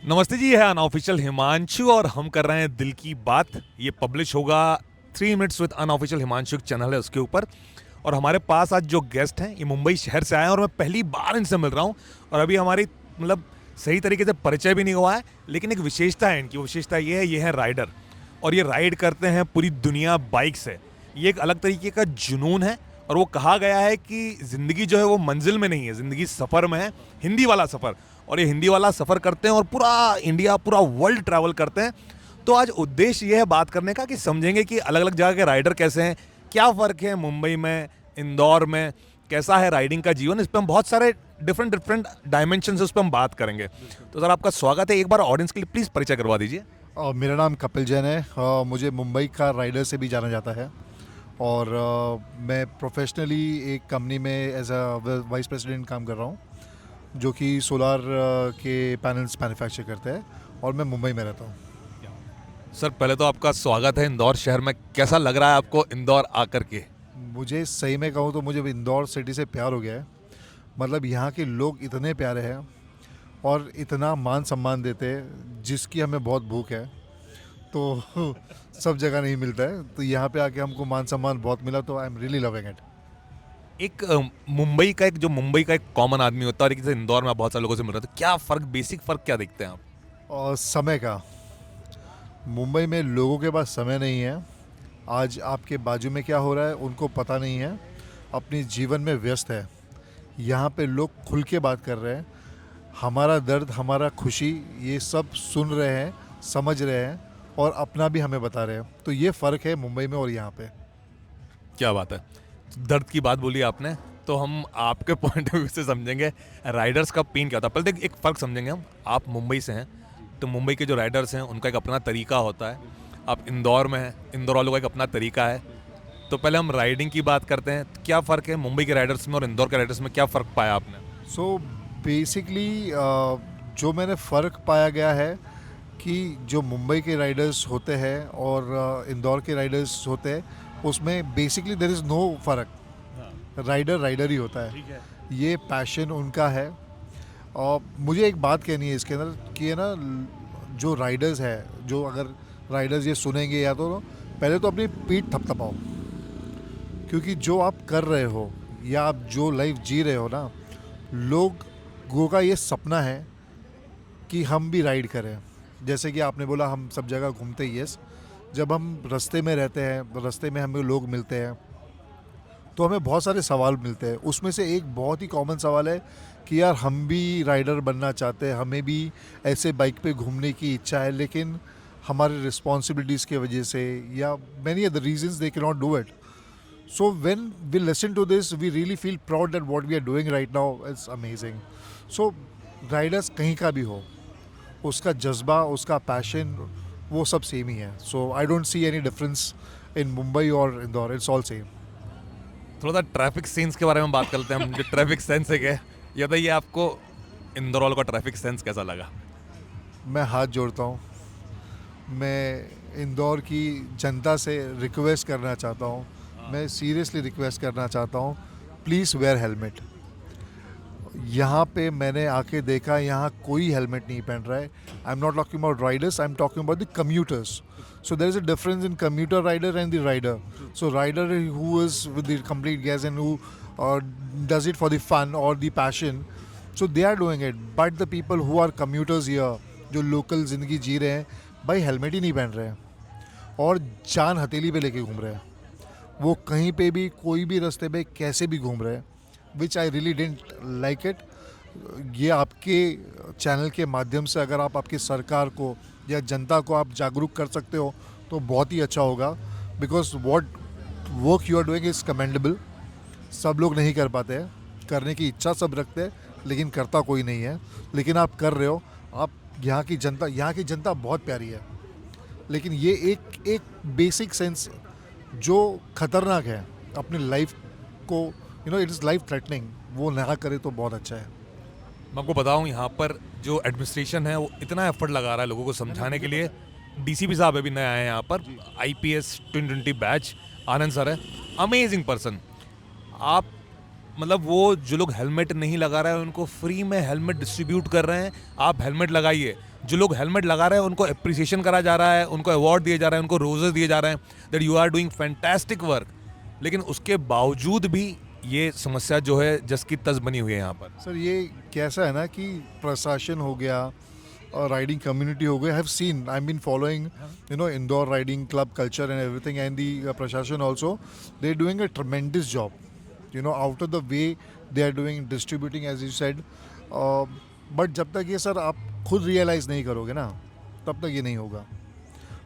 नमस्ते जी, ये है अनऑफिशियल हिमांशु और हम कर रहे हैं दिल की बात। ये पब्लिश होगा 3 minutes with unofficial Himanshu channel है उसके ऊपर। और हमारे पास आज जो गेस्ट हैं ये मुंबई शहर से आए हैं और मैं पहली बार इनसे मिल रहा हूँ। और अभी हमारी मतलब सही तरीके से परिचय भी नहीं हुआ है, लेकिन एक विशेषता है इनकी। विशेषता ये है राइडर, और ये राइड करते हैं पूरी दुनिया बाइक से। ये एक अलग तरीके का जुनून है। और वो कहा गया है कि ज़िंदगी जो है वो मंजिल में नहीं है, ज़िंदगी सफ़र में है, हिंदी वाला सफ़र। और ये हिंदी वाला सफ़र करते हैं और पूरा इंडिया, पूरा वर्ल्ड ट्रैवल करते हैं। तो आज उद्देश्य ये है बात करने का कि समझेंगे कि अलग अलग जगह के राइडर कैसे हैं, क्या फ़र्क है मुंबई में, इंदौर में, कैसा है राइडिंग का जीवन। इस पर हम बहुत सारे डिफरेंट डायमेंशन से उस पर हम बात करेंगे। तो सर, आपका स्वागत है। एक बार ऑडियंस के लिए प्लीज़ परिचय करवा दीजिए। मेरा नाम कपिल जैन है। मुझे मुंबई का राइडर से भी जाना जाता है। और मैं प्रोफेशनली एक कंपनी में एज अ वाइस प्रेसिडेंट काम कर रहा हूँ, जो कि सोलार के पैनल्स मैन्युफैक्चर करते हैं, और मैं मुंबई में रहता हूँ। सर, पहले तो आपका स्वागत है इंदौर शहर में। कैसा लग रहा है आपको इंदौर आकर के? मुझे सही में कहूँ तो मुझे इंदौर सिटी से प्यार हो गया है। मतलब यहाँ के लोग इतने प्यारे हैं और इतना मान सम्मान देते हैं जिसकी हमें बहुत भूख है। तो सब जगह नहीं मिलता है, तो यहाँ पे आके हमको मान सम्मान बहुत मिला, तो आई एम रियली लविंग इट। एक मुंबई का एक कॉमन आदमी होता है, और एक जैसे इंदौर में आप बहुत सारे लोगों से मिल रहे हैं, तो क्या फ़र्क, बेसिक फ़र्क क्या देखते हैं आप? और समय का, मुंबई में लोगों के पास समय नहीं है। आज आपके बाजू में क्या हो रहा है उनको पता नहीं है, अपने जीवन में व्यस्त है। यहाँ पे लोग खुल के बात कर रहे हैं, हमारा दर्द, हमारा खुशी, ये सब सुन रहे हैं, समझ रहे हैं, और अपना भी हमें बता रहे हैं। तो ये फ़र्क है मुंबई में और यहाँ पे। क्या बात है। दर्द की बात बोली आपने, तो हम आपके पॉइंट ऑफ व्यू से समझेंगे राइडर्स का पेन क्या होता है। पहले तो एक फ़र्क समझेंगे हम। आप मुंबई से हैं, तो मुंबई के जो राइडर्स हैं उनका एक अपना तरीका होता है। आप इंदौर में हैं, इंदौर वालों का एक अपना तरीका है। तो पहले हम राइडिंग की बात करते हैं। तो क्या फ़र्क है मुंबई के राइडर्स में और इंदौर के राइडर्स में? क्या फ़र्क पाया आपने? सो बेसिकली जो मैंने फ़र्क पाया गया है कि जो मुंबई के राइडर्स होते हैं और इंदौर के राइडर्स होते हैं, उसमें बेसिकली देयर इज़ नो फ़र्क। राइडर राइडर ही होता है। ठीक है। ये पैशन उनका है। और मुझे एक बात कहनी है इसके अंदर कि है ना, जो राइडर्स है, जो अगर राइडर्स ये सुनेंगे या तो पहले तो अपनी पीठ थपथपाओ, क्योंकि जो आप कर रहे हो या आप जो लाइफ जी रहे हो ना, लोगों का ये सपना है कि हम भी राइड करें। जैसे कि आपने बोला हम सब जगह घूमते ही, यस। जब हम रास्ते में रहते हैं, रास्ते में हमें लोग मिलते हैं, तो हमें बहुत सारे सवाल मिलते हैं। उसमें से एक बहुत ही कॉमन सवाल है कि यार हम भी राइडर बनना चाहते हैं, हमें भी ऐसे बाइक पे घूमने की इच्छा है, लेकिन हमारे रिस्पॉन्सिबिलिटीज़ की वजह से या many other reasons they can not do it. So when we listen to this, we really feel proud that what we are doing right now is amazing. So riders कहीं का भी हो, उसका जज्बा, उसका पैशन, वो सब सेम ही है। So I don't see any difference in Mumbai or Indore. It's all same. थोड़ा सा ट्रैफिक सेंस के बारे में बात करते हैं हम। जो ट्रैफिक सेंस है, क्या ये बताइए, आपको इंदौर वालों का ट्रैफिक सेंस कैसा लगा? मैं हाथ जोड़ता हूँ। मैं इंदौर की जनता से रिक्वेस्ट करना चाहता हूँ, मैं सीरियसली रिक्वेस्ट करना चाहता हूँ, प्लीज़ वेयर हेलमेट। यहाँ पे मैंने आके देखा, यहाँ कोई हेलमेट नहीं पहन रहा है। I am not talking about Riders, I am talking about the commuters. So there is a difference in commuter rider and the rider. So rider who is with the complete gas and who does it for the fun or the passion, so they are doing it. But the people who are commuters here, जो local ज़िंदगी जी रहे हैं, भाई helmet ही नहीं पहन रहे हैं और जान हथेली पे लेके घूम रहे हैं। वो कहीं पे भी, कोई भी रास्ते पे कैसे भी घूम रहे हैं, which I really didn't like it. ये आपके चैनल के माध्यम से अगर आप आपकी सरकार को या जनता को आप जागरूक कर सकते हो तो बहुत ही अच्छा होगा। Because what work you are doing is commendable. सब लोग नहीं कर पाते हैं, करने की इच्छा सब रखते हैं, लेकिन करता कोई नहीं है। लेकिन आप कर रहे हो। आप यहाँ की जनता बहुत प्यारी है, लेकिन ये एक बेसिक सेंस जो खतरनाक है अपनी लाइफ को, इट इज़ लाइफ थ्रेटनिंग, वो ना करे तो बहुत अच्छा है। मैं आपको बताऊं, यहाँ पर जो एडमिनिस्ट्रेशन है वो इतना एफर्ट लगा रहा है लोगों को समझाने के लिए। डीसीपी साहब अभी नए आए हैं यहाँ पर, आईपीएस 2020 बैच, आनंद सर है, अमेजिंग पर्सन। आप मतलब वो जो लोग हेलमेट नहीं लगा रहे हैं उनको फ्री में हेलमेट डिस्ट्रीब्यूट कर रहे हैं। आप हेलमेट लगाइए। जो लोग हेलमेट लगा रहे हैं उनको अप्रिसिएशन करा जा रहा है, उनको अवार्ड दिए जा रहे हैं, उनको रोजेस दिए जा रहे हैं that you are doing fantastic work, लेकिन उसके बावजूद भी ये समस्या जो है जस की तस बनी हुई है यहाँ पर। सर ये कैसा है ना कि प्रशासन हो गया और राइडिंग कम्युनिटी हो गई, have seen, I been following Indore riding club culture and everything, and the प्रशासन also, they are doing a tremendous job, out of the way they are doing distributing as you said. But जब तक ये sir आप खुद realise नहीं करोगे ना, तब तक ये नहीं होगा।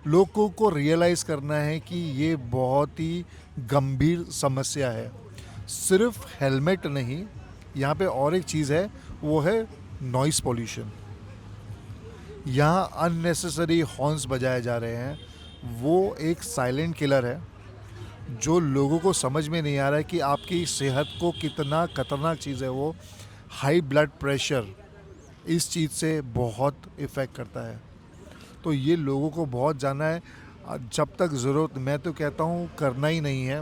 लोगों को रियलाइज़ करना है कि ये बहुत ही गंभीर समस्या है। सिर्फ हेलमेट नहीं, यहाँ पे और एक चीज़ है, वो है नॉइस पोल्यूशन। यहाँ अननेसेसरी हॉर्न्स बजाए जा रहे हैं, वो एक साइलेंट किलर है जो लोगों को समझ में नहीं आ रहा है कि आपकी सेहत को कितना खतरनाक चीज़ है वो। हाई ब्लड प्रेशर इस चीज़ से बहुत इफ़ेक्ट करता है, तो ये लोगों को बहुत जानना है। जब तक ज़रूरत, मैं तो कहता हूँ करना ही नहीं है।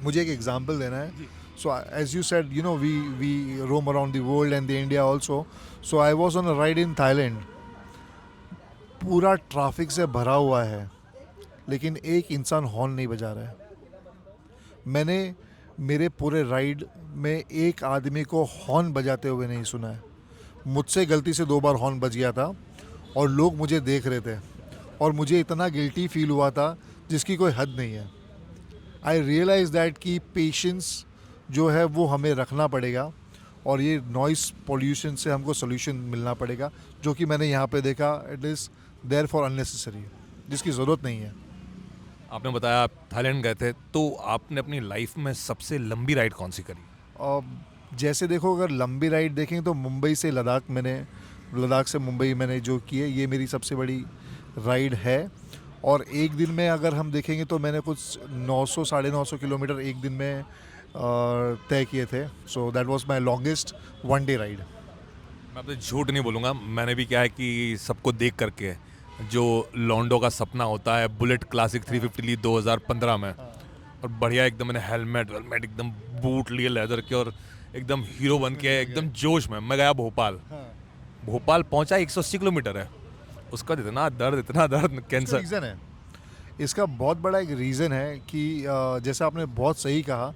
मुझे एक एग्जांपल देना है। So as you said, we roam around the world and the India also. So I was on a ride in Thailand, पूरा ट्रैफिक से भरा हुआ है लेकिन एक इंसान हॉर्न नहीं बजा रहा है। मैंने मेरे पूरे राइड में एक आदमी को हॉर्न बजाते हुए नहीं सुना है। मुझसे गलती से 2 बार हॉर्न बज गया था और लोग मुझे देख रहे थे और मुझे इतना गिल्टी फील हुआ था जिसकी कोई हद नहीं है। आई रियलाइज दैट कि पेशेंस जो है वो हमें रखना पड़ेगा और ये नॉइस पोल्यूशन से हमको सोल्यूशन मिलना पड़ेगा, जो कि मैंने यहाँ पे देखा it is there for unnecessary, जिसकी ज़रूरत नहीं है। आपने बताया आप थाईलैंड गए थे, तो आपने अपनी लाइफ में सबसे लंबी राइड कौन सी करी? और जैसे देखो, अगर लंबी राइड देखें तो मुंबई से लद्दाख, लद्दाख से मुंबई मैंने जो की है, ये मेरी सबसे बड़ी राइड है। और एक दिन में अगर हम देखेंगे तो मैंने कुछ 900 950 किलोमीटर एक दिन में तय किए थे। So that was my longest one day ride. मैं आपसे झूठ नहीं बोलूँगा, मैंने भी क्या है कि सबको देख करके जो लॉन्डो का सपना होता है, बुलेट क्लासिक 350 ली 2015 में, और बढ़िया एकदम मैंने हेलमेट एकदम बूट लिए लेदर के और एकदम हीरो बन के एकदम जोश में मैं गया भोपाल। भोपाल पहुंचा 180 किलोमीटर है, उसका इतना दर्द कैंसर। रीज़न है इसका, बहुत बड़ा एक रीज़न है कि जैसे आपने बहुत सही कहा,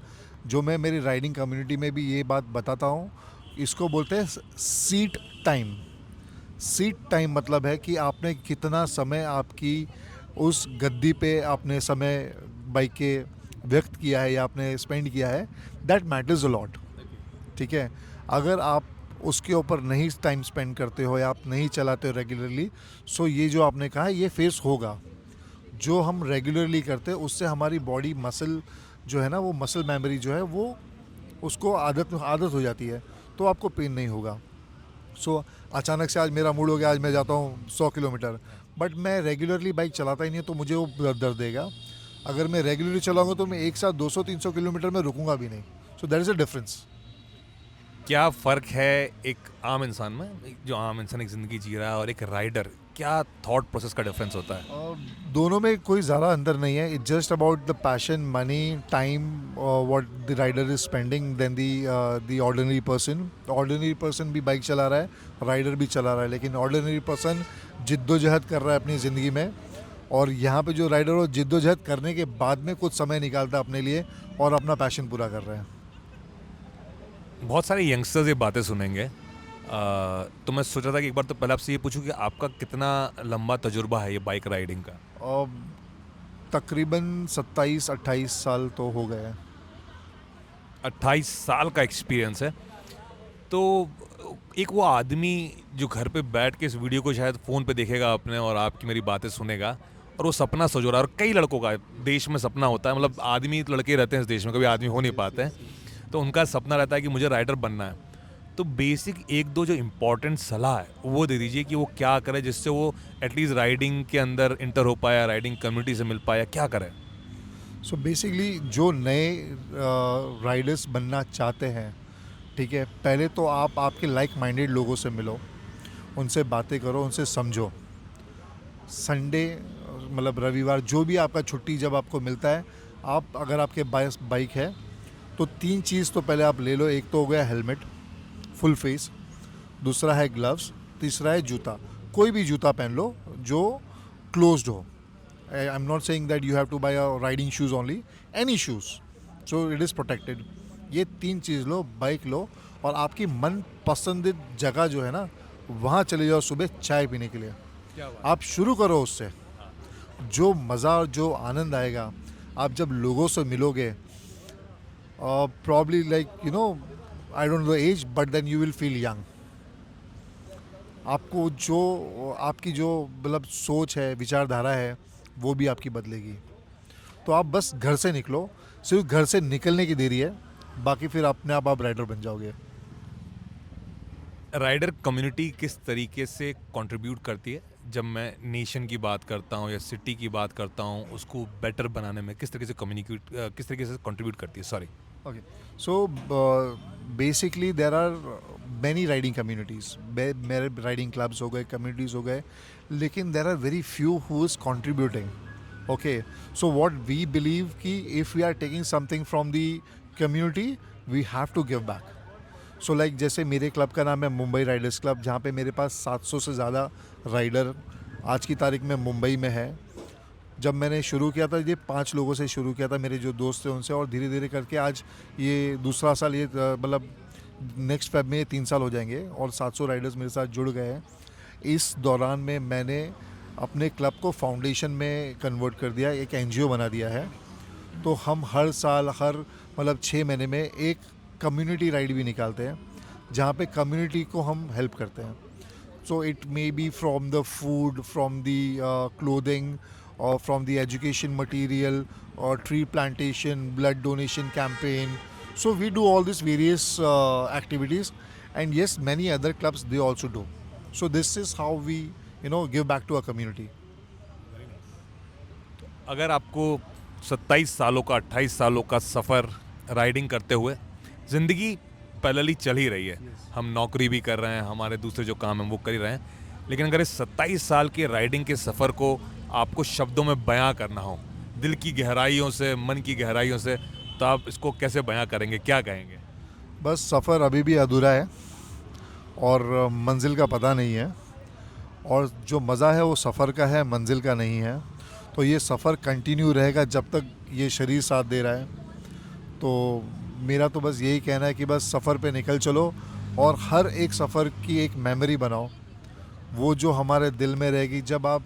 जो मैं मेरी राइडिंग कम्युनिटी में भी ये बात बताता हूँ, इसको बोलते हैं सीट टाइम। सीट टाइम मतलब है कि आपने कितना समय आपकी उस गद्दी पे आपने समय बाइक के व्यक्त किया है या आपने स्पेंड किया है, दैट मैटर्स अ लॉट। ठीक है, अगर आप उसके ऊपर नहीं टाइम स्पेंड करते हो या आप नहीं चलाते हो रेगुलरली, सो ये जो आपने कहा है ये फेस होगा। जो हम रेगुलरली करते हैं उससे हमारी बॉडी मसल जो है ना, वो मसल मेमोरी जो है वो उसको आदत हो जाती है, तो आपको पेन नहीं होगा। सो अचानक से आज मेरा मूड हो गया, आज मैं जाता हूँ 100 किलोमीटर, बट मैं रेगुलरली बाइक चलाता ही नहीं, तो मुझे वो दर्द देगा। अगर मैं रेगुलरली चलाऊंगा तो मैं एक साथ 200-300 किलोमीटर में रुकूंगा भी नहीं। So that is a difference. क्या फ़र्क है एक आम इंसान में, जो आम इंसान एक ज़िंदगी जी रहा है, और एक राइडर? क्या थॉट प्रोसेस का डिफरेंस होता है? दोनों में कोई ज़्यादा अंतर नहीं है। It's just about the passion, money, time what the rider is spending then the ordinary person. Ordinary person भी बाइक चला रहा है, राइडर भी चला रहा है, लेकिन ऑर्डिनरी पर्सन जिद्दोजहद कर रहा है अपनी ज़िंदगी में, और यहाँ पे जो राइडर हो जिद्दोजहद करने के बाद में कुछ समय निकालता है अपने लिए और अपना पैशन पूरा कर रहे हैं। बहुत सारे यंगस्टर्स ये बातें सुनेंगे, तो मैं सोच रहा था कि एक बार तो पहले आपसे ये पूछूं कि आपका कितना लंबा तजुर्बा है ये बाइक राइडिंग का? और तकरीबन 27-28 साल तो हो गए हैं। 28 साल का एक्सपीरियंस है। तो एक वो आदमी जो घर पे बैठ के इस वीडियो को शायद फ़ोन पे देखेगा अपने और आपकी मेरी बातें सुनेगा, और वो सपना सोच रहा है, और कई लड़कों का देश में सपना होता है, मतलब आदमी लड़के रहते हैं इस देश में, कभी आदमी हो नहीं पाते हैं, तो उनका सपना रहता है कि मुझे राइडर बनना है। तो बेसिक 1-2 जो इम्पोर्टेंट सलाह है वो दे दीजिए कि वो क्या करे जिससे वो एटलीस्ट राइडिंग के अंदर इंटर हो पाया, राइडिंग कम्युनिटी से मिल पाया, क्या करे? सो बेसिकली जो नए राइडर्स बनना चाहते हैं, ठीक है, पहले तो आप आपके लाइक माइंडेड लोगों से मिलो, उनसे बातें करो, उनसे समझो। संडे मतलब रविवार जो भी आपका छुट्टी जब आपको मिलता है, आप अगर आपके बाइक है तो 3 चीज़ तो पहले आप ले लो। एक तो हो गया हेलमेट फुल फेस, दूसरा है ग्लव्स, तीसरा है जूता। कोई भी जूता पहन लो जो क्लोज्ड हो. I'm not saying that you have to buy a riding shoes only, any shoes, so it is protected. ये 3 चीज़ लो, बाइक लो और आपकी मन पसंदीद जगह जो है ना वहाँ चले जाओ सुबह चाय पीने के लिए. आप शुरू करो उससे. जो मज़ा और जो आनंद आएगा आप जब लोगों से मिलोगे, probably like you know I don't know age but then you will feel young. आपको जो आपकी जो मतलब सोच है, विचारधारा है, वो भी आपकी बदलेगी. तो आप बस घर से निकलो, सिर्फ घर से निकलने की देरी है, बाकी फिर अपने आप राइडर बन जाओगे. राइडर कम्युनिटी किस तरीके से कंट्रीब्यूट करती है? जब मैं नेशन की बात करता हूँ या सिटी की बात करता हूँ, उसको बेटर बनाने में किस तरीके से किस तरीके से कंट्रीब्यूट करती है? Sorry. Okay, so basically there are many riding communities. मेरे riding clubs हो गए, communities हो गए, लेकिन there are very few who is contributing. Okay, so what we believe कि if we are taking something from the community, we have to give back. So like जैसे मेरे club का नाम है मुंबई राइडर्स क्लब, जहाँ पे मेरे पास 700 से ज़्यादा राइडर आज की तारीख में मुंबई में है. जब मैंने शुरू किया था ये 5 लोगों से शुरू किया था, मेरे जो दोस्त थे उनसे, और धीरे धीरे करके आज ये दूसरा साल, ये मतलब नेक्स्ट फेब में 3 साल हो जाएंगे और 700 राइडर्स मेरे साथ जुड़ गए हैं. इस दौरान में मैंने अपने क्लब को फाउंडेशन में कन्वर्ट कर दिया, एक NGO बना दिया है. तो हम हर साल मतलब 6 महीने में एक कम्युनिटी राइड भी निकालते हैं जहाँ पे कम्युनिटी को हम हेल्प करते हैं. So it may be from the food, from the clothing, or from the education material, or tree plantation, blood donation campaign. So we do all these various activities, and yes, many other clubs they also do. So this is how we give back to our community. अगर आपको 27 सालों का 28 सालों का सफ़र riding करते हुए, ज़िंदगी parallelly चल ही रही है, हम नौकरी भी कर रहे हैं, हमारे दूसरे जो काम हैं वो कर ही रहे हैं, लेकिन अगर इस 27 साल के राइडिंग के सफ़र को आपको शब्दों में बयां करना हो, दिल की गहराइयों से, मन की गहराइयों से, तो आप इसको कैसे बयां करेंगे, क्या कहेंगे? बस सफ़र अभी भी अधूरा है और मंजिल का पता नहीं है, और जो मज़ा है वो सफ़र का है, मंजिल का नहीं है. तो ये सफ़र कंटिन्यू रहेगा जब तक ये शरीर साथ दे रहा है. तो मेरा तो बस यही कहना है कि बस सफ़र पे निकल चलो और हर एक सफ़र की एक मेमोरी बनाओ, वो जो हमारे दिल में रहेगी. जब आप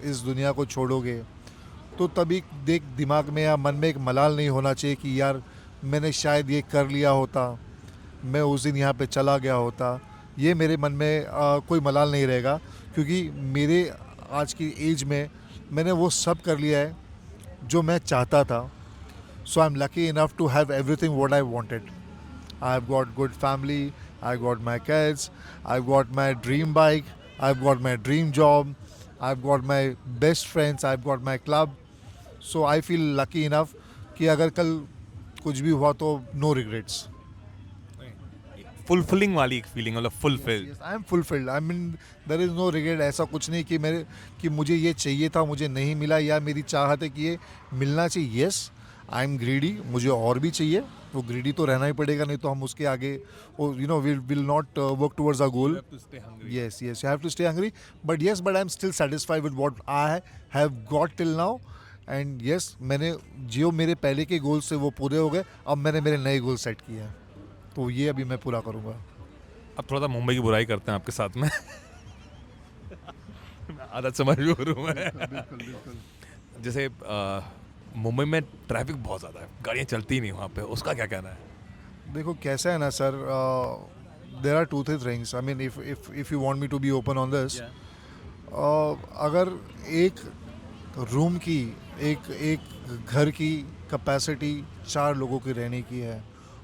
इस दुनिया को छोड़ोगे तो तभी दिमाग में या मन में एक मलाल नहीं होना चाहिए कि यार मैंने शायद ये कर लिया होता, मैं उस दिन यहाँ पे चला गया होता. ये मेरे मन में कोई मलाल नहीं रहेगा, क्योंकि मेरे आज की एज में मैंने वो सब कर लिया है जो मैं चाहता था. So I am lucky enough to have everything what I wanted. I have got good family, I got my kids, I got my dream bike, I got my dream job, I've got my best friends, I've got my club. So I feel lucky enough कि अगर कल कुछ भी हुआ तो no regrets. Fulfilling वाली एक feeling, मतलब fulfilled. Yes, I am fulfilled. I mean there is no regret. ऐसा कुछ नहीं कि मुझे ये चाहिए था, मुझे नहीं मिला, या मेरी चाहत है कि ये मिलना चाहिए. Yes, I am greedy. मुझे और भी चाहिए. वो ग्रीडी तो रहना ही पड़ेगा, नहीं तो हम उसके आगे will not work towards our goal. yes you have to stay hungry, but I am still satisfied with what I have got till now. and yes, मैंने जो मेरे पहले के गोल्स थे वो पूरे हो गए, अब मैंने मेरे नए गोल सेट किए हैं, तो ये अभी मैं पूरा करूँगा. अब थोड़ा सा मुंबई की बुराई करते हैं आपके साथ में. आदत से मजबूर हूँ मैं. जैसे मुंबई में ट्रैफिक बहुत ज़्यादा है, गाड़ियाँ चलती ही नहीं वहाँ पे, उसका क्या कहना है? देखो कैसा है ना sir, there are 2-3 things. I mean if you want me to be open on this, अगर एक रूम की एक घर की कैपेसिटी 4 लोगों की रहने की है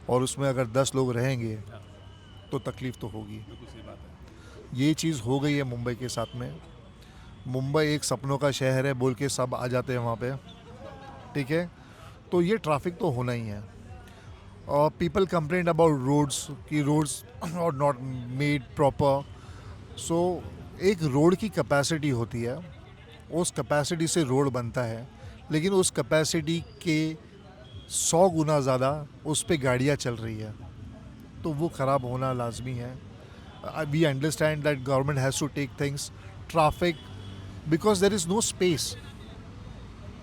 और उसमें अगर 10 लोग रहेंगे तो तकलीफ़ तो होगी. ये चीज़ हो गई है मुंबई के साथ में. मुंबई एक सपनों का शहर है बोल के सब आ जाते हैं वहाँ पे, ठीक है, तो ये ट्रैफिक तो होना ही है. पीपल कंप्लेन अबाउट रोड्स कि roads are not made proper. So एक रोड की कैपेसिटी होती है, उस कैपेसिटी से रोड बनता है, लेकिन उस कैपेसिटी के 100 गुना ज़्यादा उस पर गाड़ियाँ चल रही है, तो वो ख़राब होना लाजमी है. We understand that government has to take things traffic, because there is no space.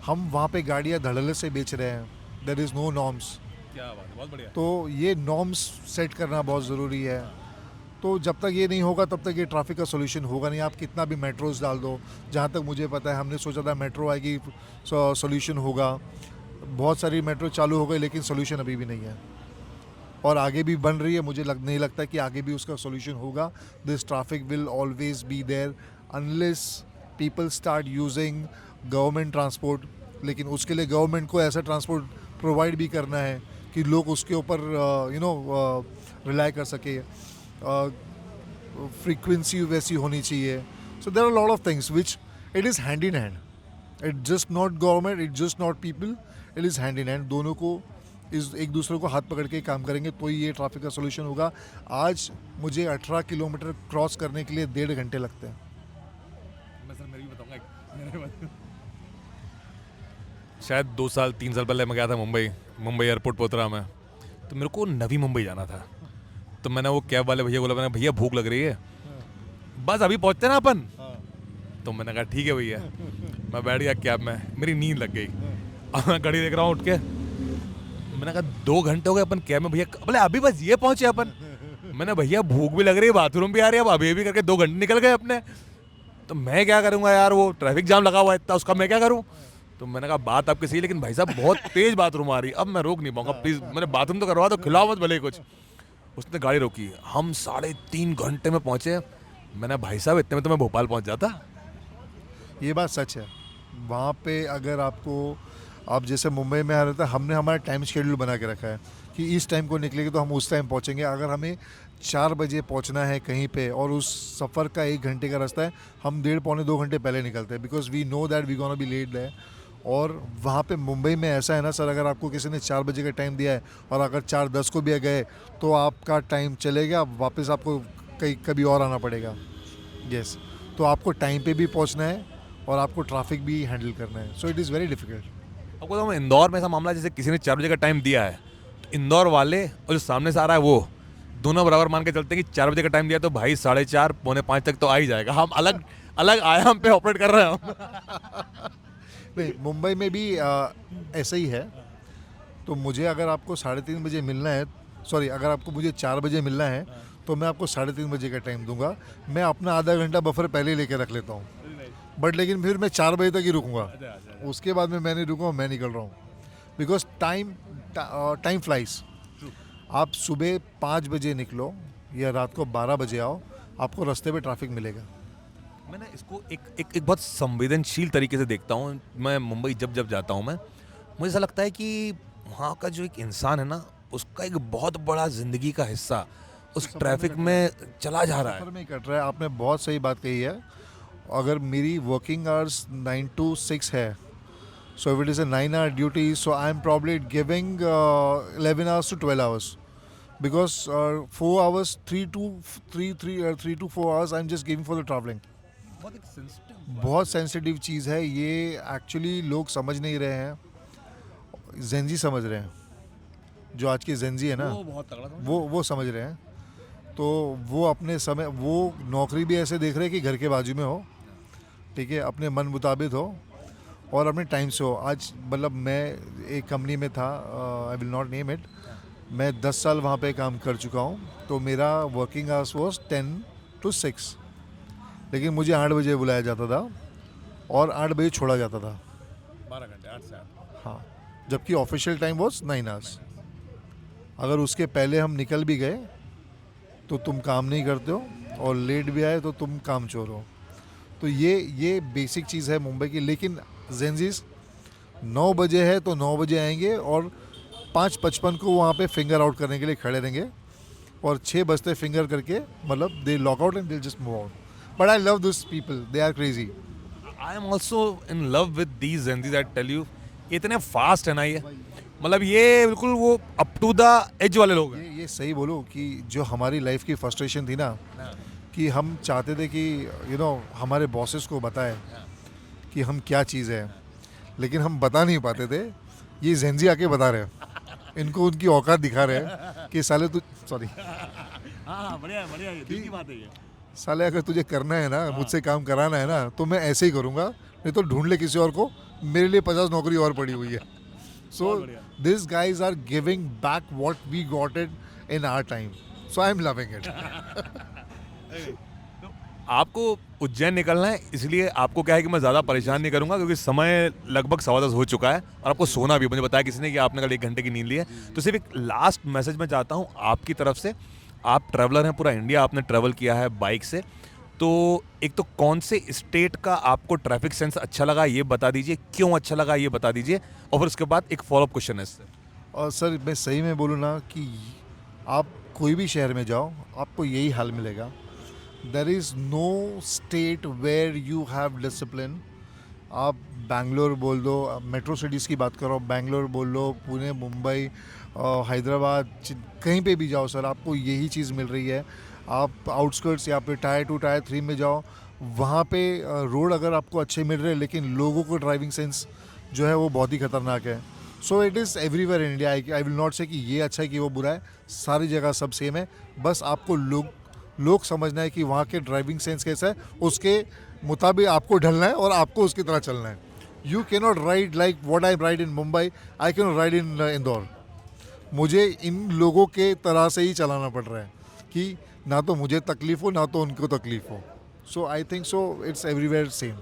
हम वहाँ पे गाड़ियाँ धड़ल्ले से बेच रहे हैं. There is no norms. क्या बात है, बहुत बढ़िया. तो ये नॉर्म्स सेट करना बहुत ज़रूरी है. तो जब तक ये नहीं होगा तब तक ये ट्रैफिक का सोल्यूशन होगा नहीं. आप कितना भी मेट्रोज डाल दो, जहाँ तक मुझे पता है हमने सोचा था मेट्रो आएगी सोल्यूशन होगा. बहुत सारी मेट्रो चालू हो गई लेकिन सोल्यूशन अभी भी नहीं है, और आगे भी बन रही है. मुझे नहीं लगता कि आगे भी उसका सोल्यूशन होगा. This traffic will always be there unless people start using government transport. लेकिन उसके लिए गवर्नमेंट को ऐसा ट्रांसपोर्ट प्रोवाइड भी करना है कि लोग उसके ऊपर रिलाई कर सके. फ्रीक्वेंसी वैसी होनी चाहिए. So there are lot of things which it is hand in hand. It just not government, it just not people, it is hand in hand. दोनों को इस एक दूसरे को हाथ पकड़ के काम करेंगे तो ही ये ट्रैफिक का सोल्यूशन होगा. आज मुझे 18 किलोमीटर क्रॉस करने के लिए 1.5 घंटे लगते हैं. मैं सर मेरी भी बताऊंगा. शायद 2 साल 3 साल पहले मैं गया था मुंबई एयरपोर्ट पहुंच रहा मैं, तो मेरे को नवी मुंबई जाना था. तो मैंने वो कैब वाले भैया को बोला, मैंने भैया भूख लग रही है, बस अभी पहुंचते ना अपन. तो मैंने कहा ठीक है भैया. मैं बैठ गया कैब में, मेरी नींद लग गई. अब मैं घड़ी देख रहा हूँ उठ के, मैंने कहा 2 घंटे हो गए अपन कैब में. भैया बोले अभी बस ये पहुंचे अपन. मैंने भैया भूख भी लग रही है, बाथरूम भी आ रही है, अब अभी भी करके 2 घंटे निकल गए अपने. तो मैं क्या करूँगा यार, वो ट्रैफिक जाम लगा हुआ है इतना, उसका मैं क्या करूँ. तो मैंने कहा बात आपकी सही, लेकिन भाई साहब बहुत तेज बाथरूम आ रही है, अब मैं रोक नहीं पाऊंगा, प्लीज़ मैंने बाथरूम तो करवा दो, खिलाओ मत भले ही कुछ. उसने गाड़ी रोकी, हम 3.5 घंटे में पहुंचे. मैंने भाई साहब इतने में तो मैं भोपाल पहुंच जाता. ये बात सच है. वहाँ पे अगर आप जैसे मुंबई में आ रहे थे, हमने हमारा टाइम शेड्यूल बना के रखा है कि इस टाइम को निकलेंगे तो हम उस टाइम पहुँचेंगे. अगर हमें 4 बजे पहुँचना है कहीं पे और उस सफ़र का 1 घंटे का रास्ता है, हम 1.5-2 घंटे पहले निकलते हैं, because we know that we gonna be late there. और वहाँ पे मुंबई में ऐसा है ना सर, अगर आपको किसी ने 4 बजे का टाइम दिया है और अगर 4:10 को भी गए तो आपका टाइम चलेगा, वापस आपको कभी और आना पड़ेगा. यस. तो आपको टाइम पे भी पहुँचना है और आपको ट्रैफिक भी हैंडल करना है. So it is very difficult. आपको तो इंदौर में ऐसा मामला, जैसे किसी ने 4 बजे का टाइम दिया है, तो इंदौर वाले और जो सामने से आ रहा है वो दोनों बराबर मान के चलते हैं कि 4 बजे का टाइम दिया तो भाई 4:30 4:45 तक तो आ ही जाएगा. हम अलग अलग आयाम पे ऑपरेट कर रहे हैं हम. नहीं, मुंबई में भी ऐसा ही है. तो मुझे अगर आपको 3:30 बजे मिलना है, सॉरी अगर आपको मुझे 4 बजे मिलना है तो मैं आपको 3:30 बजे का टाइम दूंगा. मैं अपना आधा घंटा बफर पहले लेके रख लेता हूँ, बट लेकिन फिर मैं 4 बजे तक ही रुकूंगा. उसके बाद में मैं नहीं रुकूंगा, मैं निकल रहा हूँ. Because time flies. आप सुबह 5 बजे निकलो या रात को 12 बजे आओ, आपको रास्ते पे ट्रैफिक मिलेगा. मैंने इसको एक बहुत संवेदनशील तरीके से देखता हूँ. मैं मुंबई जब जाता हूँ, मैं मुझे ऐसा लगता है कि वहाँ का जो एक इंसान है ना, उसका एक बहुत बड़ा ज़िंदगी का हिस्सा उस ट्रैफिक में चला जा रहा है. सफ़र में कट रहा है. आपने बहुत सही बात कही है. अगर मेरी वर्किंग आवर्स 9 to 6 है, so if it is a 9-hour duty, so I am probably giving 11 hours to 12 hours. Because 4 hours, 3 to 4 hours I'm just giving for the traveling. बहुत सेंसिटिव चीज़ है ये. एक्चुअली लोग समझ नहीं रहे हैं, जेंजी समझ रहे हैं. जो आज की जेंजी है ना, वो समझ रहे हैं. तो वो अपने समय, वो नौकरी भी ऐसे देख रहे हैं कि घर के बाजू में हो, ठीक है, अपने मन मुताबिक हो और अपने टाइम से हो. आज मतलब मैं एक कंपनी में था, I will not name it. मैं 10 साल वहाँ पे काम कर चुका हूँ. तो मेरा वर्किंग आवर्स वॉज 10 to 6, लेकिन मुझे 8 बजे बुलाया जाता था और 8 बजे छोड़ा जाता था. 12 घंटे 8 से 8. हाँ, जबकि ऑफिशियल टाइम वॉज 9 hours. अगर उसके पहले हम निकल भी गए तो तुम काम नहीं करते हो, और लेट भी आए तो तुम काम चोर हो. तो ये बेसिक चीज़ है मुंबई की. लेकिन जेंजीज 9 बजे है तो 9 बजे आएंगे और 5:55 को वहाँ पे फिंगर आउट करने के लिए खड़े रहेंगे, और 6 बजते फिंगर करके मतलब they lock out and they just move out. But I love this people, they are crazy. I am also in love with these Gen Zs. I tell you, इतने फास्ट है ना ये, मतलब ये बिल्कुल वो अप टू द एज वाले लोग हैं. ये सही बोलो कि जो हमारी लाइफ की फ्रस्ट्रेशन थी ना, कि हम चाहते थे कि हमारे बॉसेस को बताए कि हम क्या चीज़ है, लेकिन हम बता नहीं पाते थे. ये जेंजी आके बता रहे हैं, इनको उनकी औकात दिखा रहे हैं कि साले तू, सॉरी, हाँ बढ़िया बढ़िया, दिल की बात है ये. साले अगर तुझे करना है ना, मुझसे काम कराना है ना, तो मैं ऐसे ही करूँगा, नहीं तो ढूंढ ले किसी और को, मेरे लिए 50 नौकरी और पड़ी हुई है. So this guys are giving back what we got it in our time. So I am loving it. आपको उज्जैन निकलना है, इसलिए आपको क्या है कि मैं ज़्यादा परेशान नहीं करूंगा, क्योंकि समय लगभग 10:15 हो चुका है और आपको सोना भी, मुझे बताया किसी ने कि आपने कल 1 घंटे की नींद ली है. तो सिर्फ एक लास्ट मैसेज मैं चाहता हूँ आपकी तरफ से. आप ट्रैवलर हैं, पूरा इंडिया आपने ट्रैवल किया है बाइक से, तो एक तो कौन से स्टेट का आपको ट्रैफिक सेंस अच्छा लगा ये बता दीजिए, क्यों अच्छा लगा ये बता दीजिए, और फिर उसके बाद एक फॉलोअप क्वेश्चन है इससे. और सर मैं सही में बोलूँ ना कि आप कोई भी शहर में जाओ, आपको यही हाल मिलेगा. There is no state where you have discipline. आप बैंगलोर बोल दो, मेट्रो सिटीज़ की बात करो, बैंगलोर बोल लो, पुणे, मुंबई, हैदराबाद, कहीं पे भी जाओ सर, आपको यही चीज़ मिल रही है. आप आउटस्कर्ट्स या फिर टायर 2 टायर 3 में जाओ, वहाँ पे रोड अगर आपको अच्छे मिल रहे हैं, लेकिन लोगों को ड्राइविंग सेंस जो है वो बहुत ही खतरनाक है. So it is everywhere in India. I will not से कि ये अच्छा है कि वो बुरा है, सारी जगह सब सेम है. बस आपको लोग समझना है कि वहाँ के ड्राइविंग सेंस कैसा है, उसके मुताबिक आपको ढलना है और आपको उसकी तरह चलना है. You can not ride like what I ride in Mumbai, I can not ride in Indore. मुझे इन लोगों के तरह से ही चलाना पड़ रहा है कि ना तो मुझे तकलीफ़ हो ना तो उनको तकलीफ़ हो. So I think so it's everywhere same.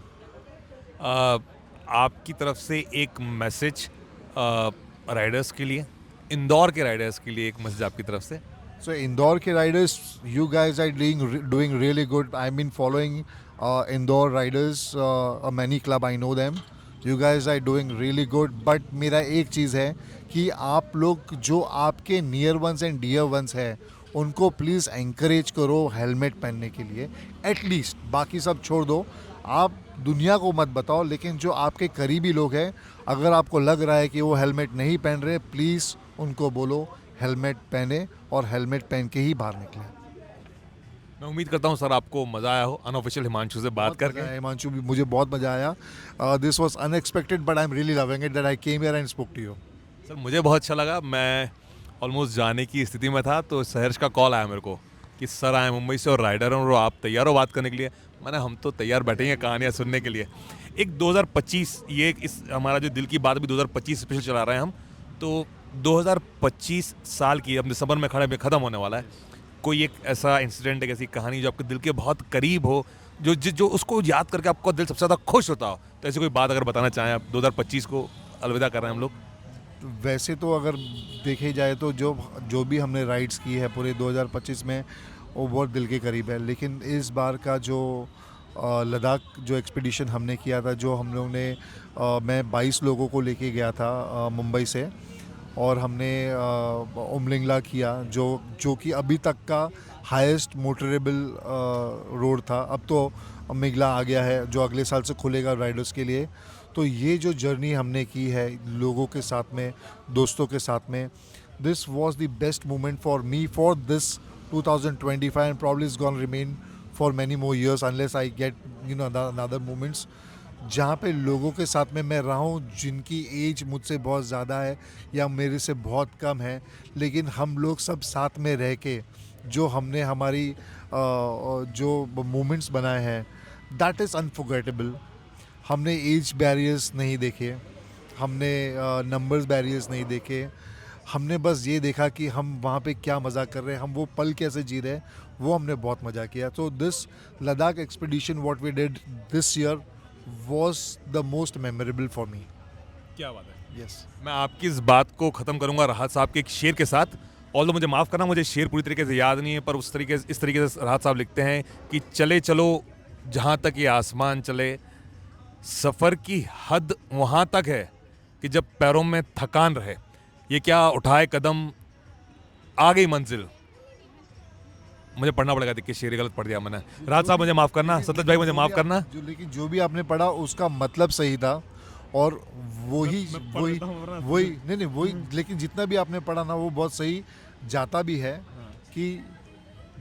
आपकी तरफ से एक मैसेज राइडर्स के लिए, इंदौर के राइडर्स के लिए एक मैसेज आपकी तरफ से. So Indore ke riders, you guys are doing really good. I've been following Indore riders, a many club, I know them. You guys are doing really good. But मेरा एक चीज़ है कि आप लोग जो आपके near ones and dear ones है, उनको प्लीज़ एंकरेज करो हेलमेट पहनने के लिए एटलीस्ट. बाकी सब छोड़ दो, आप दुनिया को मत बताओ, लेकिन जो आपके करीबी लोग हैं, अगर आपको लग रहा है कि वो हेलमेट नहीं पहन रहे, प्लीज़ उनको बोलो हेलमेट पहने और हेलमेट पहन के ही बाहर निकले. मैं उम्मीद करता हूँ सर आपको मज़ा आया हो अनऑफिशियल हिमांशु से बात करके. हिमांशु भी मुझे बहुत मज़ा आया. This was unexpected but I am really loving it that I came here and spoke to you. Sir मुझे बहुत अच्छा लगा. मैं ऑलमोस्ट जाने की स्थिति में था तो सहर्ष का कॉल आया मेरे को कि सर आए मुंबई से और राइडर हैं और आप तैयार हो बात करने के लिए. मैंने हम तो तैयार बैठे हैं कहानियाँ सुनने के लिए. एक 2025 ये इस हमारा जो दिल की बात भी 2025 स्पेशल चला रहे हैं हम, तो 2025 साल की अब दिसंबर में ख़त्म होने वाला है. कोई एक ऐसा इंसिडेंट, एक ऐसी कहानी जो आपके दिल के बहुत करीब हो, जो उसको याद करके आपका दिल सबसे ज़्यादा खुश होता हो, तो ऐसी कोई बात अगर बताना चाहें आप. 2025 को अलविदा कर रहे हैं हम लोग. वैसे तो अगर देखे जाए तो जो भी हमने राइड्स की है पूरे 2025 में, वो बहुत दिल के करीब है. लेकिन इस बार का जो लद्दाख जो एक्सपीडिशन हमने किया था, जो हम लोग ने मैं 22 लोगों को लेके गया था मुंबई से, और हमने उमलिंगला किया, जो कि अभी तक का हाईएस्ट मोटरेबल रोड था. अब तो मिगला आ गया है जो अगले साल से खुलेगा राइडर्स के लिए. तो ये जो जर्नी हमने की है लोगों के साथ में, दोस्तों के साथ में, this was the best moment for me for this 2025 and probably is gonna remain for many more years unless I get another moments जहाँ पे लोगों के साथ में मैं रहा हूँ जिनकी एज मुझसे बहुत ज़्यादा है या मेरे से बहुत कम है, लेकिन हम लोग सब साथ में रह के जो हमने हमारी जो मोमेंट्स बनाए हैं, दैट इज़ अनफॉरगेटेबल. हमने एज बैरियर्स नहीं देखे, हमने नंबर्स बैरियर्स नहीं देखे, हमने बस ये देखा कि हम वहाँ पे क्या मज़ा कर रहे हैं, हम वो पल कैसे जी रहे हैं, वो हमने बहुत मज़ा किया. तो this Ladakh expedition what we did this year was the most memorable for me. क्या बात है. Yes. मैं आपकी इस बात को ख़त्म करूंगा राहत साहब के एक शेर के साथ. ऑल्दो मुझे माफ़ करना, मुझे शेर पूरी तरीके से याद नहीं है, पर इस तरीके से राहत साहब लिखते हैं कि चले चलो जहाँ तक ये आसमान चले, सफ़र की हद वहाँ तक है कि जब पैरों में थकान रहे, ये क्या उठाए कदम आ गई मंजिल. मुझे पढ़ना पड़ेगा, देखिए शेर गलत पढ़ दिया मैंने. राज साहब मुझे माफ़ करना, सतलज भाई मुझे माफ़ करना. लेकिन जो भी आपने पढ़ा उसका मतलब सही था और वही लेकिन जितना भी आपने पढ़ा ना वो बहुत सही जाता भी है कि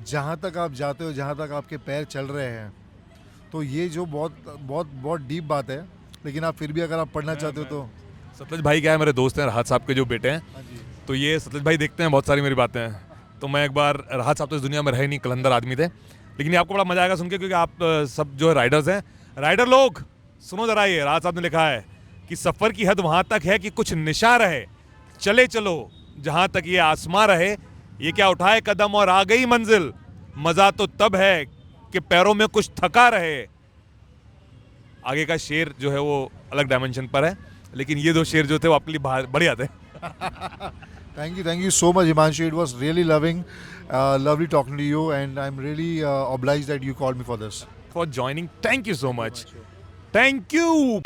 जहाँ तक आप जाते हो, जहाँ तक आपके पैर चल रहे हैं, तो ये जो बहुत बहुत बहुत डीप बात है. लेकिन आप फिर भी अगर आप पढ़ना चाहते हो तो सतलज भाई क्या है, मेरे दोस्त हैं, राहत साहब के जो बेटे हैं, तो ये सतलज भाई देखते हैं बहुत सारी मेरी बातें हैं. तो मैं एक बार, राहत साहब तो इस दुनिया में रहे नहीं, कलंदर आदमी थे, लेकिन ये आपको बड़ा मजा आएगा सुन के, क्योंकि आप सब जो है राइडर्स हैं। राइडर लोग सुनो जरा, ये राज साहब ने लिखा है कि सफर की हद वहां तक है कि कुछ निशा रहे, चले चलो जहां तक ये आसमां रहे, ये क्या उठाए कदम और आ गई मंजिल, मजा तो तब है कि पैरों में कुछ थका रहे। आगे का शेर जो है वो अलग डायमेंशन पर है, लेकिन ये दो शेर जो थे वो आपके लिए बढ़िया थे। Thank you so much, Himanshu. It was really lovely talking to you, and I'm really obliged that you called me for this. For joining, thank you so much. Thank you.